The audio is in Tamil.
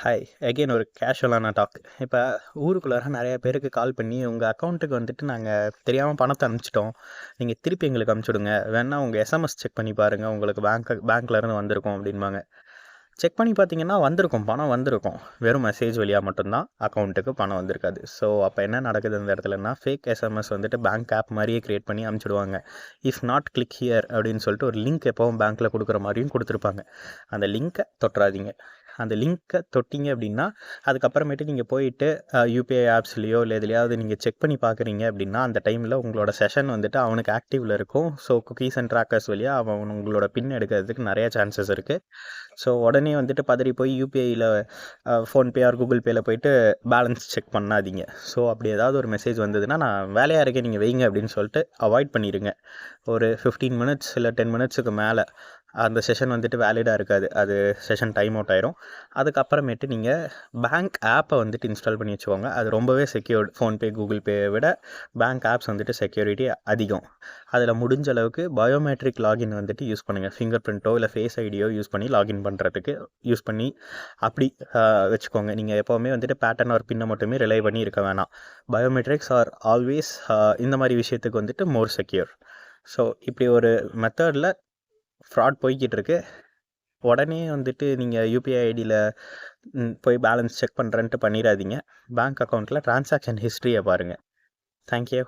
ஹாய் அகெயின் ஒரு கேஷுவலான டாக். இப்போ ஊருக்குள்ளார நிறைய பேருக்கு கால் பண்ணி உங்கள் அக்கௌண்ட்டுக்கு வந்துட்டு நாங்கள் தெரியாமல் பணத்தை அனுப்பிச்சிட்டோம், நீங்கள் திருப்பி எங்களுக்கு அனுப்பிச்சுடுங்க, வேணா உங்கள் எஸ்எம்எஸ் செக் பண்ணி பாருங்கள், உங்களுக்கு பேங்க்லேருந்து வந்திருக்கும் அப்படின்பாங்க. செக் பண்ணி பார்த்தீங்கன்னா வந்திருக்கும், பணம் வந்திருக்கும். வெறும் மெசேஜ் வழியாக மட்டும்தான் அக்கௌண்ட்டுக்கு பணம் வந்திருக்காது. ஸோ அப்போ என்ன நடக்குது இந்த இடத்துலனா, ஃபேக் எஸ்எம்எஸ் வந்துட்டு பேங்க் ஆப் மாதிரியே க்ரியேட் பண்ணி அனுப்பிச்சிடுவாங்க. இஃப் நாட் கிளிக் ஹியர் அப்படின்னு சொல்லிட்டு ஒரு லிங்க் எப்போவும் பேங்க்கில் கொடுக்குற மாதிரியும் கொடுத்துருப்பாங்க. அந்த லிங்க்கை தொட்டுறாதீங்க. அந்த லிங்க்கை தொட்டிங்க அப்படின்னா அதுக்கப்புறமேட்டு நீங்கள் போயிட்டு யூபிஐ ஆப்ஸ்லேயோ இல்லை எதுலையாவது நீங்கள் செக் பண்ணி பார்க்குறீங்க அப்படின்னா அந்த டைமில் உங்களோட செஷன் வந்துட்டு அவனுக்கு ஆக்டிவில் இருக்கும். ஸோ குக்கீஸ் அண்ட் ட்ராக்கர்ஸ் வழியாக அவன் உங்களோட பின் எடுக்கிறதுக்கு நிறைய சான்சஸ் இருக்குது. ஸோ உடனே வந்துட்டு பதறி போய் யூபிஐயில் ஃபோன்பே ஆர் கூகுள் பேயில் போயிட்டு பேலன்ஸ் செக் பண்ணாதீங்க. ஸோ அப்படி ஏதாவது ஒரு மெசேஜ் வந்ததுன்னா நான் வேலையாக இருக்கேன் நீங்கள் வைங்க அப்படின்னு சொல்லிட்டு அவாய்ட் பண்ணிடுங்க. ஒரு 15 மினிட்ஸ் இல்லை 10 மினிட்ஸுக்கு மேலே அந்த செஷன் வந்துட்டு வேலிடாக இருக்காது, அது செஷன் டைம் அவுட் ஆயிரும். அதுக்கப்புறமேட்டு நீங்கள் பேங்க் ஆப்பை வந்துட்டு இன்ஸ்டால் பண்ணி வச்சுக்கோங்க. அது ரொம்பவே செக்யூர்டு. ஃபோன்பே கூகுள் பேயை விட பேங்க் ஆப்ஸ் வந்துட்டு செக்யூரிட்டி அதிகம். அதில் முடிஞ்ச அளவுக்கு பயோமெட்ரிக் லாகின் வந்துட்டு யூஸ் பண்ணுங்கள். ஃபிங்கர் பிரிண்ட்டோ இல்லை ஃபேஸ் ஐடியோ யூஸ் பண்ணி லாகின் பண்ணுறதுக்கு யூஸ் பண்ணி அப்படி வச்சுக்கோங்க. நீங்கள் எப்போவுமே வந்துட்டு பேட்டர்ன் ஆர் பின்னை மட்டுமே ரிலை பண்ணி இருக்க வேணாம். பயோமெட்ரிக்ஸ் ஆர் ஆல்வேஸ் இந்த மாதிரி விஷயத்துக்கு வந்துட்டு மோர் செக்யூர். ஸோ இப்படி ஒரு மெத்தடில் ஃப்ராட் போய்கிட்டு இருக்கு. உடனே வந்துட்டு நீங்கள் யூபிஐ ஐடியில் போய் பேலன்ஸ் செக் பண்ணுறேன்ட்டு பண்ணிடாதீங்க. பேங்க் அக்கௌண்ட்டில் ட்ரான்சாக்ஷன் ஹிஸ்ட்ரியை பாருங்கள். தேங்க்யூ.